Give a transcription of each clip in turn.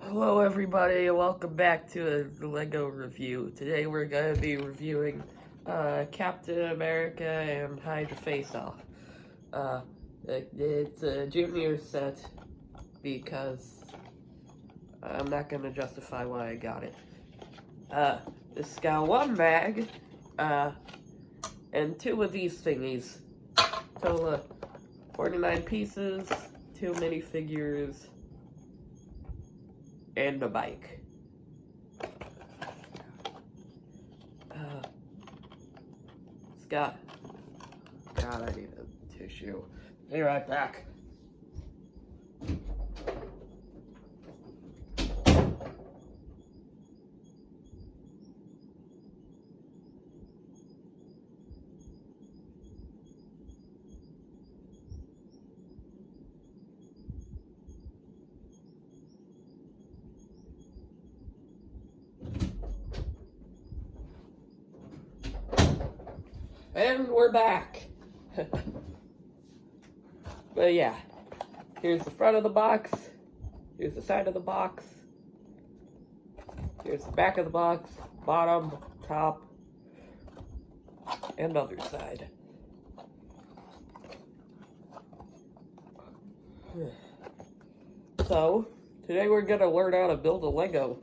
Hello everybody, and welcome back to the LEGO review. Today we're going to be reviewing Captain America and Hydra Face-Off. It's a junior set because I'm not going to justify why I got it. This got one bag, and two of these thingies. Total of 49 pieces, 2 minifigures, and a bike. God, I need a tissue. Be right back. And we're back. But yeah, here's the front of the box, here's the side of the box, here's the back of the box, bottom, top, and other side. So, today we're going to learn how to build a Lego.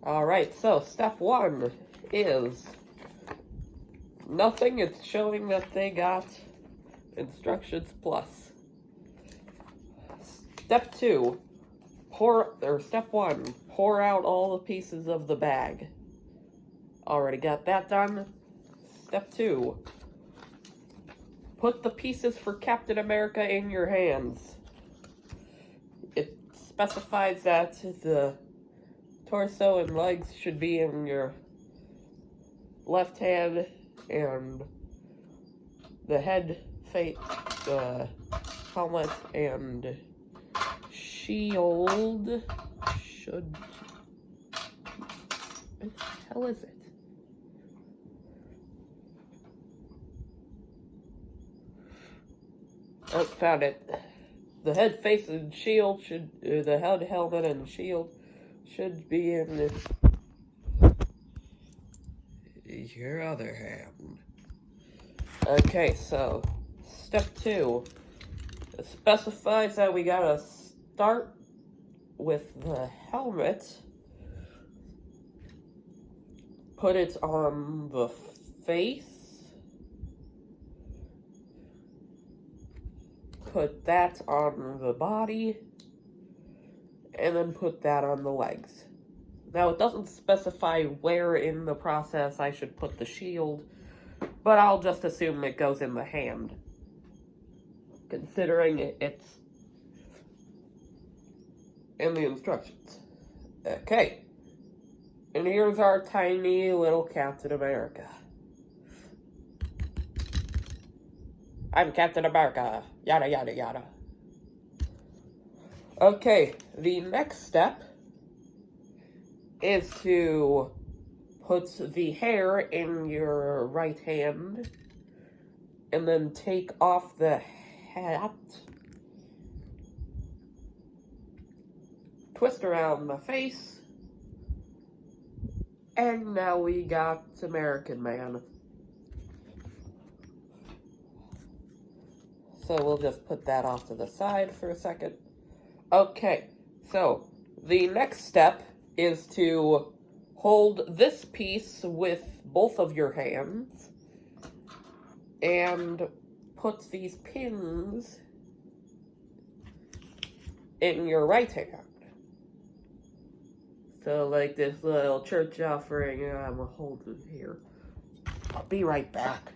Alright, so step 1 is nothing. It's showing that they got instructions plus. Step 2, step 1, pour out all the pieces of the bag. Already got that done. Step 2, put the pieces for Captain America in your hands. It specifies that the torso and legs should be in your left hand, and the head, face, helmet, and shield should... What the hell is it? Oh, found it. The head, face, and shield should... the head, helmet, and shield should be in your other hand. Okay, so step 2. It specifies that we gotta start with the helmet, put it on the face, put that on the body, and then put that on the legs. Now, it doesn't specify where in the process I should put the shield, but I'll just assume it goes in the hand, considering it's in the instructions. Okay, and here's our tiny little Captain America. I'm Captain America, yada yada yada. Okay, the next step is to put the hair in your right hand, and then take off the hat, twist around the face, and now we got American Man. So we'll just put that off to the side for a second. Okay, so the next step is to hold this piece with both of your hands and put these pins in your right hand. So like this little church offering, I'm gonna hold it here. I'll be right back.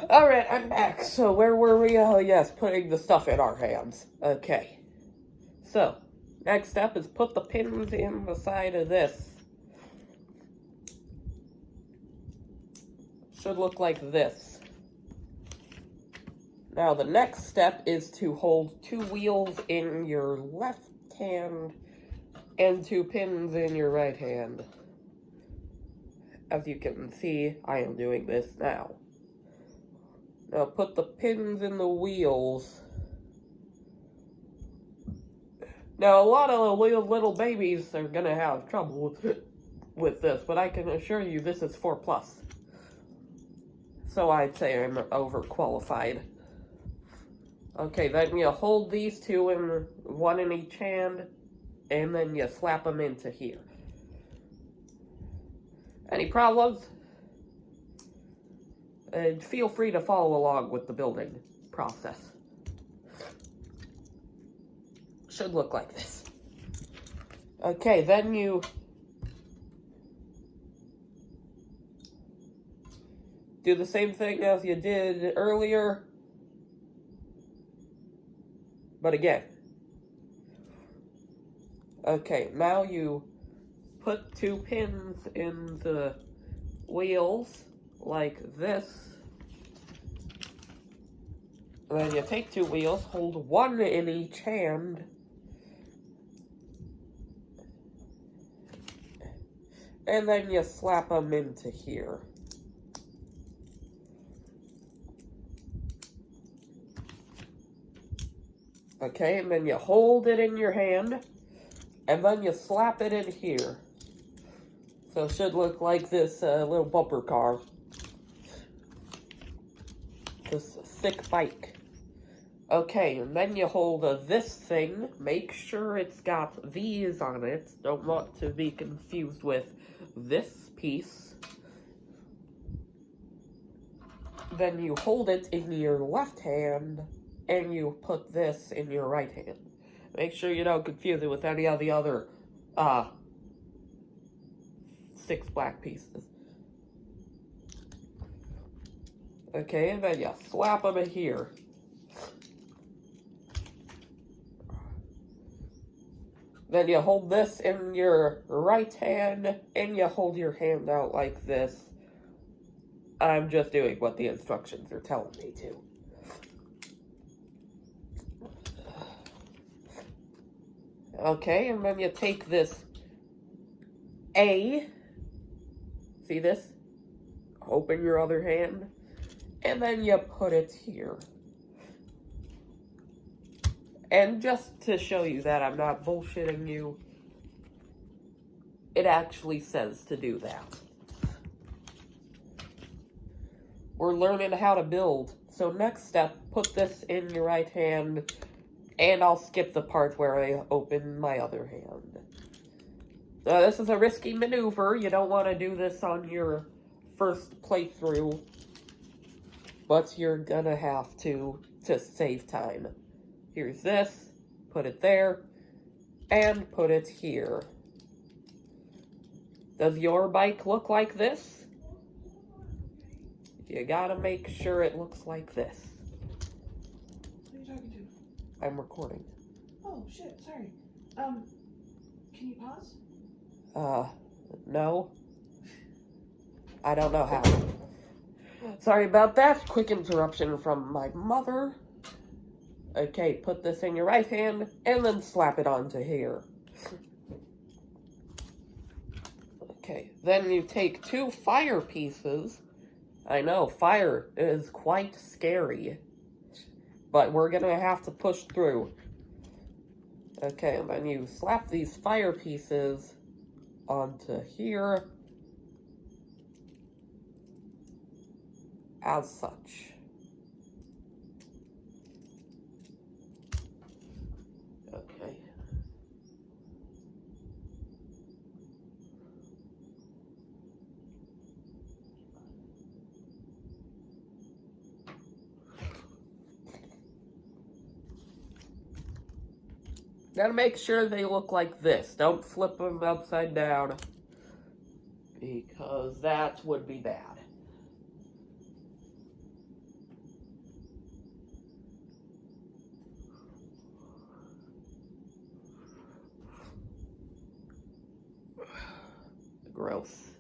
Alright, I'm back. So where were we? Oh yes, putting the stuff in our hands. Okay. So, next step is put the pins in the side of this. Should look like this. Now the next step is to hold 2 wheels in your left hand and 2 pins in your right hand. As you can see, I am doing this now. Now put the pins in the wheels. Now a lot of the little babies are gonna have trouble with this, but I can assure you this is 4+. So I'd say I'm overqualified. Okay, then you hold these 2 in one in each hand, and then you slap them into here. Any problems? Feel free to follow along with the building process. Should look like this. Okay, then you do the same thing as you did earlier, but again. Okay, now you put 2 pins in the wheels like this. And then you take 2 wheels, hold 1 in each hand. And then you slap them into here. Okay, and then you hold it in your hand, and then you slap it in here. So it should look like this little bumper car. This thick bike. Okay, and then you hold this thing. Make sure it's got these on it. Don't want to be confused with this piece. Then you hold it in your left hand, and you put this in your right hand. Make sure you don't confuse it with any of the other 6 black pieces. Okay, and then you slap them in here. Then you hold this in your right hand, and you hold your hand out like this. I'm just doing what the instructions are telling me to. Okay, and then you take this A, see this? Open your other hand, and then you put it here. And just to show you that I'm not bullshitting you, it actually says to do that. We're learning how to build, so next step, put this in your right hand, and I'll skip the part where I open my other hand. This is a risky maneuver. You don't want to do this on your first playthrough, but you're gonna have to save time. Here's this, put it there, and put it here. Does your bike look like this? You gotta make sure it looks like this. Who are you talking to? I'm recording. Oh, shit, sorry. Can you pause? No. I don't know how. Sorry about that. Quick interruption from my mother. Okay, put this in your right hand, and then slap it onto here. Okay, then you take 2 fire pieces. I know, fire is quite scary, but we're gonna have to push through. Okay, and then you slap these fire pieces onto here, as such. Okay. Gotta make sure they look like this. Don't flip them upside down, because that would be bad. gross.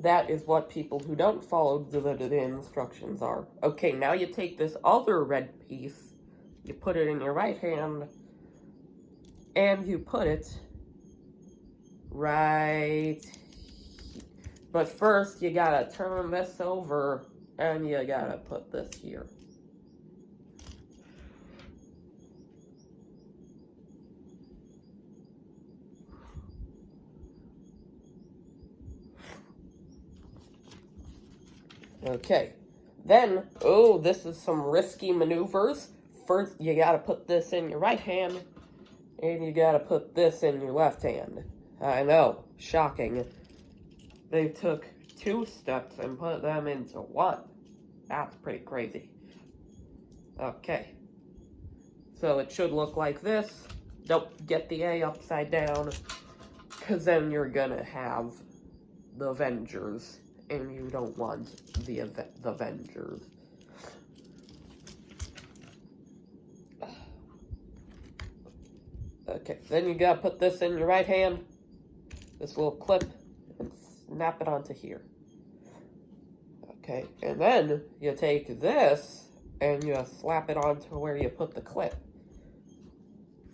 That is what people who don't follow the instructions are. Okay, now you take this other red piece, you put it in your right hand, and you put it right. But first, you gotta turn this over, and you gotta put this here. Okay, then, oh, this is some risky maneuvers. First, you gotta put this in your right hand, and you gotta put this in your left hand. I know, shocking. They took 2 steps and put them into 1. That's pretty crazy. Okay. So it should look like this. Don't get the A upside down, because then you're gonna have the Avengers, and you don't want the Avengers. Okay, then you gotta put this in your right hand, this little clip, and snap it onto here. Okay, and then you take this, and you slap it onto where you put the clip.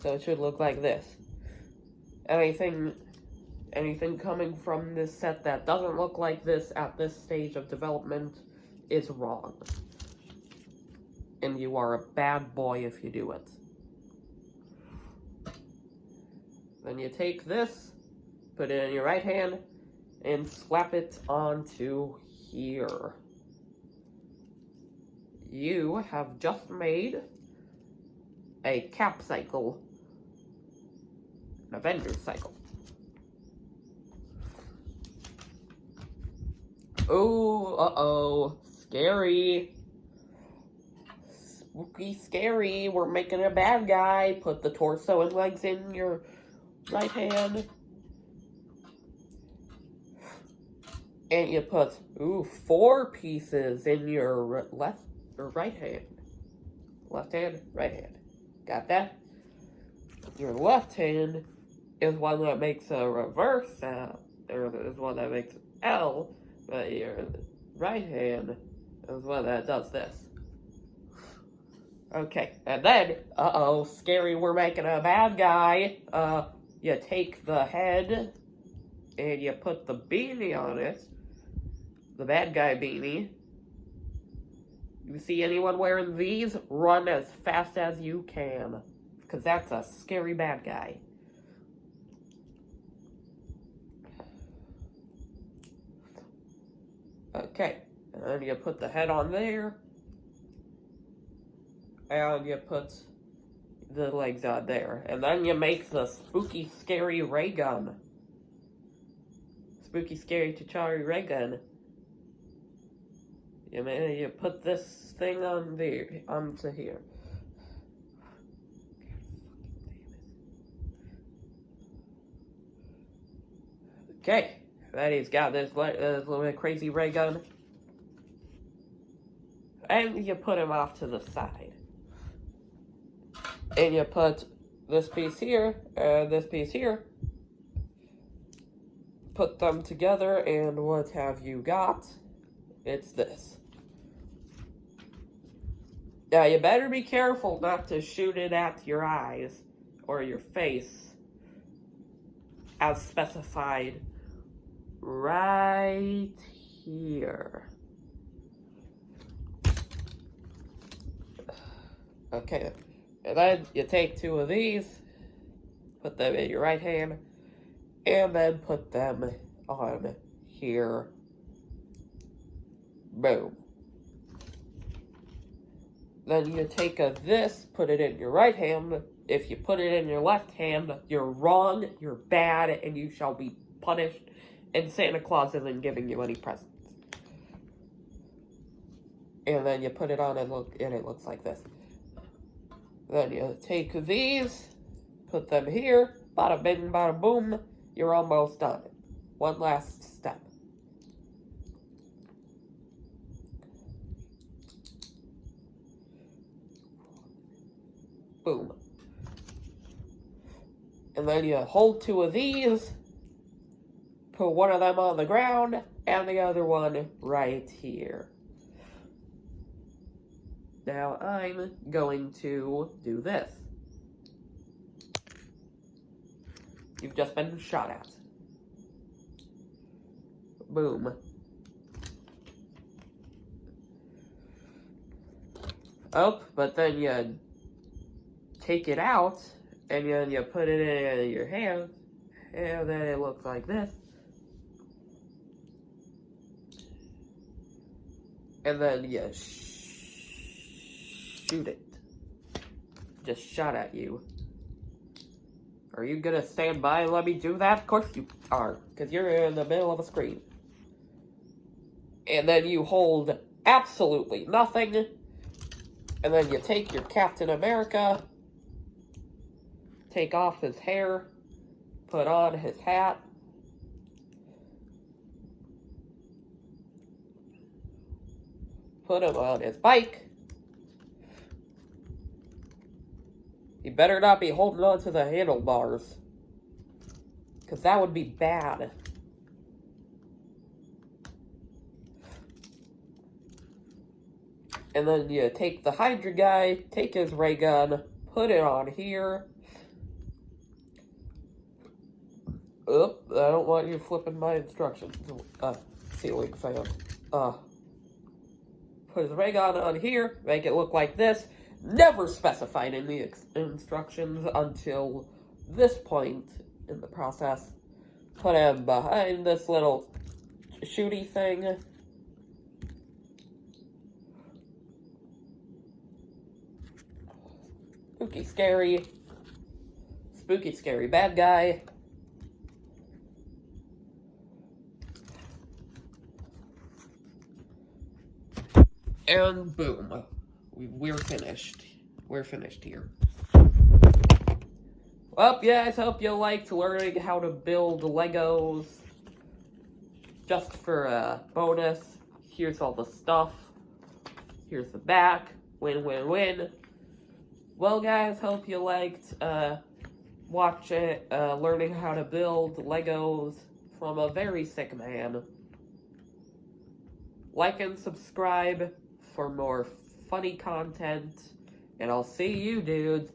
So it should look like this. Anything coming from this set that doesn't look like this at this stage of development is wrong. And you are a bad boy if you do it. Then you take this, put it in your right hand, and slap it onto here. You have just made a Cap cycle, an Avengers cycle. Oh, uh-oh, scary. Spooky, scary. We're making a bad guy. Put the torso and legs in your right hand. And you put, 4 pieces in your left or right hand. Left hand, right hand. Got that? Your left hand is one that makes a reverse sound, or is one that makes L, but your right hand is one that does this. Okay, and then, scary, we're making a bad guy. You take the head, and you put the beanie on it, the bad guy beanie. You see anyone wearing these? Run as fast as you can, because that's a scary bad guy. Okay, and then you put the head on there, and you put the legs on there, and then you make the spooky, scary ray gun. Spooky, scary T'Challa ray gun. You put this thing on there, onto here. Okay, then he's got this little crazy ray gun. And you put him off to the side. And you put this piece here, and this piece here. Put them together, and what have you got? It's this. Now, you better be careful not to shoot it at your eyes or your face, as specified right here. Okay, and then you take 2 of these, put them in your right hand, and then put them on here. Boom. Then you take this, put it in your right hand. If you put it in your left hand, you're wrong, you're bad, and you shall be punished, and Santa Claus isn't giving you any presents. And then you put it on and it looks like this. Then you take these, put them here, bada bing, bada boom, you're almost done. One last step. Boom. And then you hold two of these, put one of them on the ground, and the other one right here. Now I'm going to do this. You've just been shot at. Boom. Oh, but then you take it out, and then you put it in your hand, and then it looks like this. And then you shoot it. Just shot at you. Are you gonna stand by and let me do that? Of course you are, because you're in the middle of a screen. And then you hold absolutely nothing. And then you take your Captain America, take off his hair, put on his hat, put him on his bike. You better not be holding on to the handlebars, because that would be bad. And then you take the Hydra guy, take his ray gun, put it on here. Oop, I don't want you flipping my instructions. Ceiling fan. Put his ray gun on here, make it look like this. Never specified in the instructions until this point in the process. Put him behind this little shooty thing. Spooky, scary bad guy. And boom. We're finished. We're finished here. Well, guys, hope you liked learning how to build Legos. Just for a bonus, here's all the stuff. Here's the back. Win, win, win. Well, guys, hope you liked learning how to build Legos from a very sick man. Like and subscribe for more funny content, and I'll see you dudes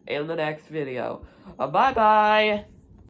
in the next video. Bye-bye!